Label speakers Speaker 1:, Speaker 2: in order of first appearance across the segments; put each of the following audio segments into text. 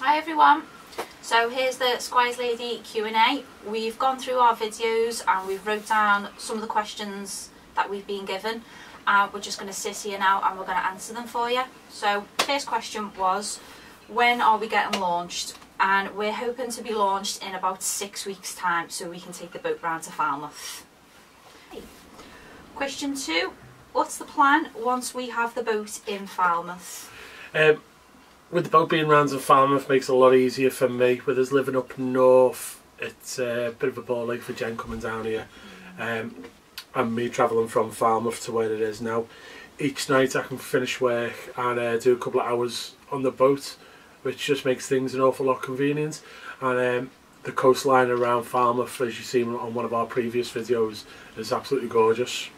Speaker 1: Hi everyone, so here's the Squires Lady Q&A. We've gone through our videos and we've wrote down some of the questions that we've been given. We're just going to sit here now and we're going to answer them for you. So first question was, when are we getting launched? And we're hoping to be launched in about 6 weeks time so we can take the boat round to Falmouth. Question 2, what's the plan once we have the boat in Falmouth?
Speaker 2: With the boat being round in Falmouth makes it a lot easier for me. With us living up north, it's a bit of a ball ache for Jen coming down here. And me travelling from Falmouth to where it is now. Each night I can finish work and do a couple of hours on the boat, which just makes things an awful lot convenient. And the coastline around Falmouth, as you've seen on one of our previous videos, is absolutely gorgeous.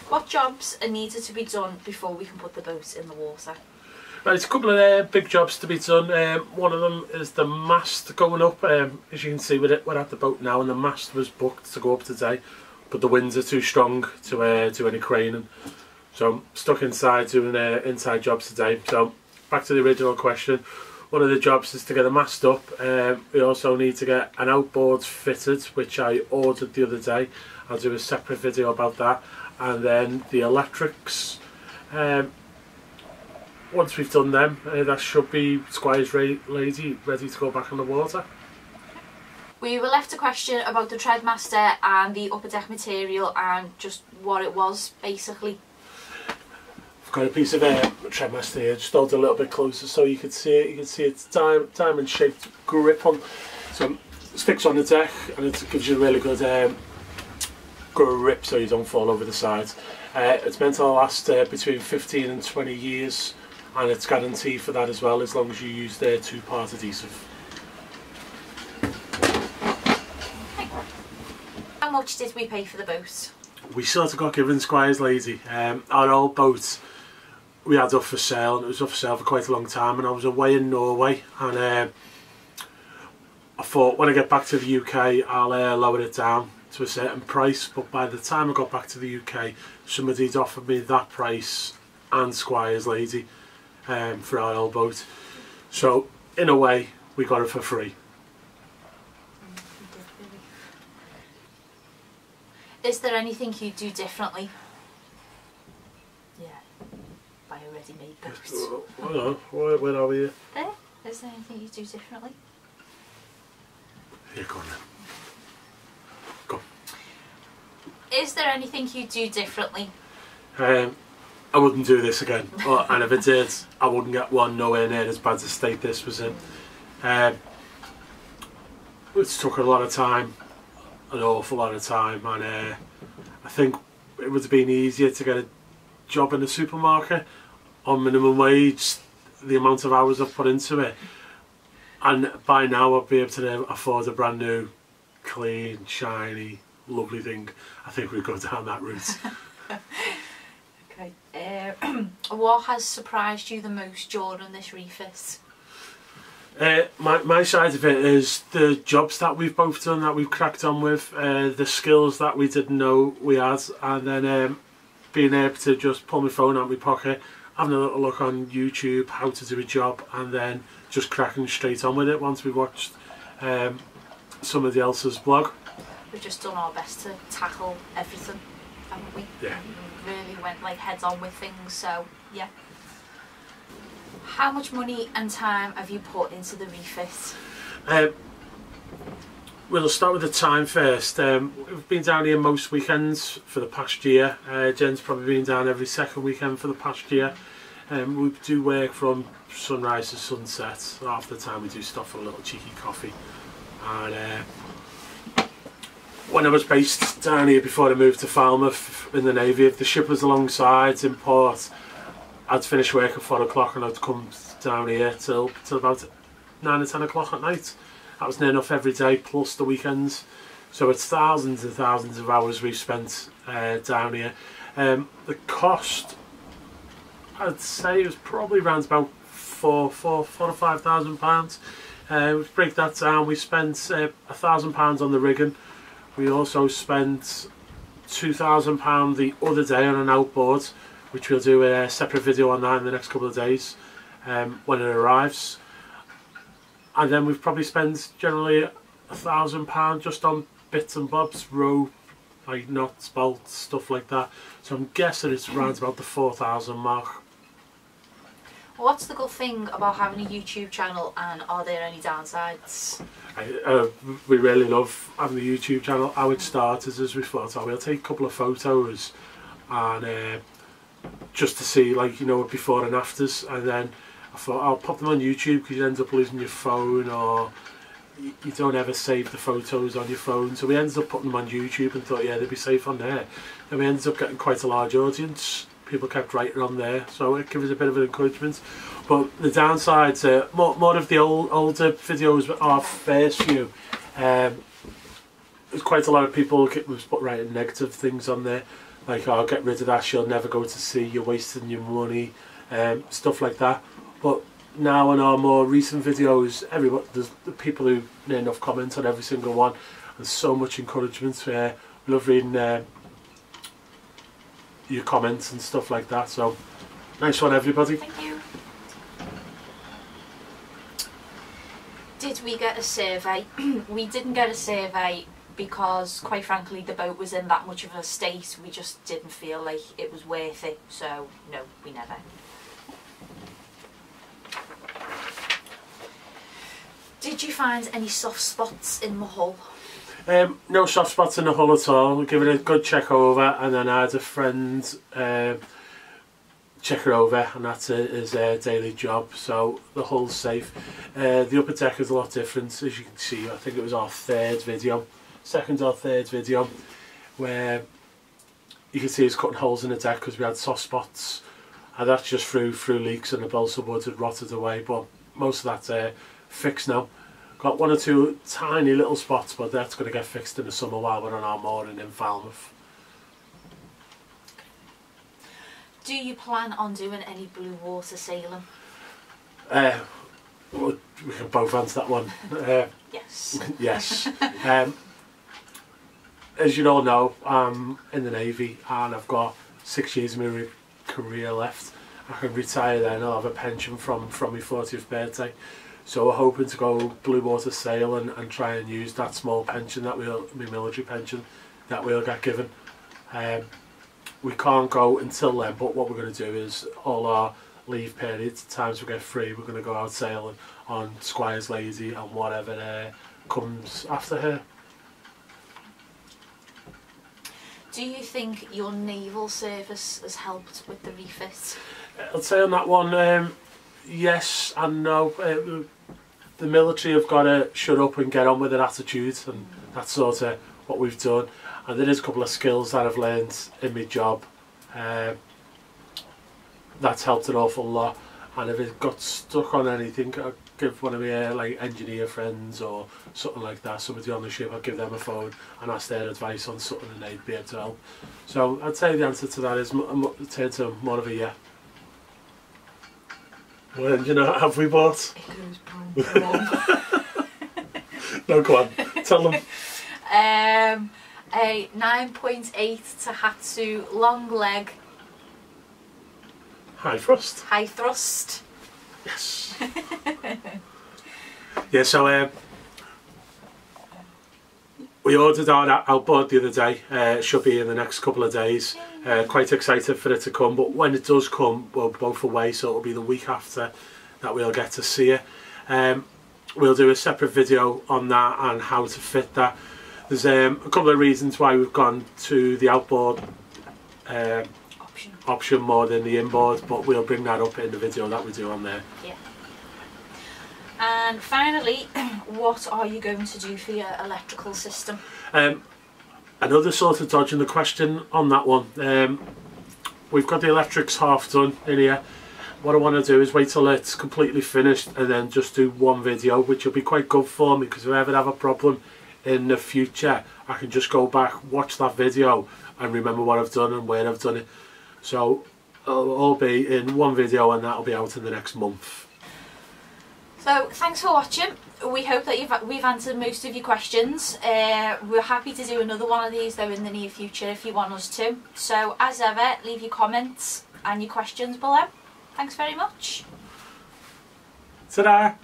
Speaker 1: What jobs are needed to be done before we can put the boat in the water?
Speaker 2: Right, it's a couple of big jobs to be done. One of them is the mast going up. As you can see, we're at the boat now and the mast was booked to go up today, but the winds are too strong to do any craning. So I'm stuck inside doing inside jobs today. So back to the original question, one of the jobs is to get the mast up. We also need to get an outboard fitted, which I ordered the other day. I'll do a separate video about that. And then the electrics. Once we've done them, that should be Squires Lady ready to go back on the water.
Speaker 1: We were left a question about the Treadmaster and the upper deck material and just what it was basically.
Speaker 2: I've got a piece of Treadmaster here, just hold it a little bit closer so you can see it. You can see it's diamond shaped grip on. So it's fixed on the deck and it gives you a really good grip so you don't fall over the sides. It's meant to last between 15 and 20 years and it's guaranteed for that as well, as long as you use their 2-part adhesive.
Speaker 1: How much did we pay for the boat?
Speaker 2: We sort of got given Squires Lady. Our old boat we had up for sale, and it was up for sale for quite a long time, and I was away in Norway and I thought when I get back to the UK I'll lower it down to a certain price, but by the time I got back to the UK somebody had offered me that price and Squires Lady for our old boat, so in a way we got it for free.
Speaker 1: Is there anything you do differently? Yeah, buy a ready-made boat.
Speaker 2: Oh no, where are we here?
Speaker 1: There? Is there anything you do differently?
Speaker 2: Here, go on then. Go.
Speaker 1: Is there anything you do differently?
Speaker 2: I wouldn't do this again, and if I did, I wouldn't get one nowhere near as bad a state this was in. It took a lot of time, an awful lot of time, and I think it would have been easier to get a job in a supermarket on minimum wage, the amount of hours I've put into it, and by now I'd be able to afford a brand new, clean, shiny, lovely thing. I think we'd go down that route.
Speaker 1: Okay. What has surprised you the most during this refit?
Speaker 2: My side of it is the jobs that we've both done, that we've cracked on with, the skills that we didn't know we had, and then being able to just pull my phone out of my pocket, having a little look on YouTube how to do a job, and then just cracking straight on with it once we watched somebody else's blog.
Speaker 1: We've just done our best to tackle everything, haven't we?
Speaker 2: Yeah.
Speaker 1: We really went like heads on with things, so yeah. How much money and time have you put into the refit?
Speaker 2: We'll start with the time first. We've been down here most weekends for the past year. Jen's probably been down every second weekend for the past year. We do work from sunrise to sunset. Half the time we do stop for a little cheeky coffee. And when I was based down here before I moved to Falmouth in the Navy, if the ship was alongside in port, I'd finish work at 4 o'clock and I'd come down here till about 9 or 10 o'clock at night. That was near enough every day, plus the weekends. So it's thousands and thousands of hours we've spent down here. The cost, I'd say, it was probably around about £4,000 to £5,000. We break that down. We spent £1,000 on the rigging. We also spent £2,000 the other day on an outboard, which we'll do a separate video on that in the next couple of days when it arrives. And then we've probably spent generally £1,000 just on bits and bobs, rope, like nuts, bolts, stuff like that. So I'm guessing it's around about the 4,000 mark.
Speaker 1: What's the good thing about having a YouTube channel, and are there any downsides?
Speaker 2: We really love having the YouTube channel. How it started is we thought, oh, we'll take a couple of photos and just to see, like, you know, before and afters, and then I thought I'll pop them on YouTube because you end up losing your phone, or you don't ever save the photos on your phone. So we ended up putting them on YouTube and thought, yeah, they'd be safe on there. And we ended up getting quite a large audience. People kept writing on there, so it gives us a bit of an encouragement. But the downsides are more of the older videos, our first few. There's quite a lot of people was writing negative things on there, like, oh, get rid of that, she'll never go to sea, you're wasting your money, stuff like that. But now in our more recent videos, there's the people who enough comment on every single one, and so much encouragement. We love reading your comments and stuff like that. So nice one, everybody.
Speaker 1: Thank you. Did we get a survey? We didn't get a survey because, quite frankly, the boat was in that much of a state. We just didn't feel like it was worth it. So no, we never. Did you find any soft spots in the hull?
Speaker 2: No soft spots in the hull at all. We give it a good check over, and then I had a friend check her over, and that's his daily job. So the hull's safe. The upper deck is a lot different, as you can see. I think it was our second or third video, where you can see us cutting holes in the deck because we had soft spots, and that's just through leaks, and the balsa wood had rotted away. But most of that's fixed now. Got one or two tiny little spots, but that's going to get fixed in the summer while we're on our mooring in Falmouth.
Speaker 1: Do you plan on doing any blue water sailing?
Speaker 2: Well, we can both answer that one.
Speaker 1: Yes.
Speaker 2: Yes. As you all know, I'm in the Navy and I've got 6 years of my career left. I can retire then, I'll have a pension from my 40th birthday. So we're hoping to go blue water sailing and try and use that small pension, my military pension, that we'll get given. We can't go until then, but what we're going to do is all our leave periods, times we get free, we're going to go out sailing on Squires Lady and whatever comes after her.
Speaker 1: Do you think your Naval Service has helped with the refit?
Speaker 2: I'd say on that one, yes and no. The military have got to shut up and get on with their attitude, and that's sort of what we've done. And there is a couple of skills that I've learned in my job that's helped an awful lot. And if it got stuck on anything, I'd give one of my like engineer friends or something like that, somebody on the ship, I'd give them a phone and ask their advice on something, and they'd be able to help. So I'd say the answer to that is turn to more of a yeah. What engine have we bought?
Speaker 1: It goes boom, boom.
Speaker 2: No, go on, tell them.
Speaker 1: A 9.8 Tohatsu long leg.
Speaker 2: High thrust.
Speaker 1: High thrust.
Speaker 2: Yes. Yeah, so we ordered our outboard the other day. It should be in the next couple of days. Quite excited for it to come, but when it does come, we're both away, so it'll be the week after that we'll get to see it. We'll do a separate video on that and how to fit that. There's a couple of reasons why we've gone to the outboard option more than the inboard, but we'll bring that up in the video that we do on there.
Speaker 1: Yeah. And finally, what are you going to do for your electrical system?
Speaker 2: Another sort of dodging the question on that one. We've got the electrics half done in here. What I want to do is wait till it's completely finished and then just do one video, which will be quite good for me, because if I ever have a problem in the future, I can just go back, watch that video and remember what I've done and where I've done it. So it'll all be in one video, and that'll be out in the next month.
Speaker 1: So thanks for watching. We hope that we've answered most of your questions. We're happy to do another one of these though in the near future if you want us to. So as ever, leave your comments and your questions below. Thanks very much.
Speaker 2: Ta-da!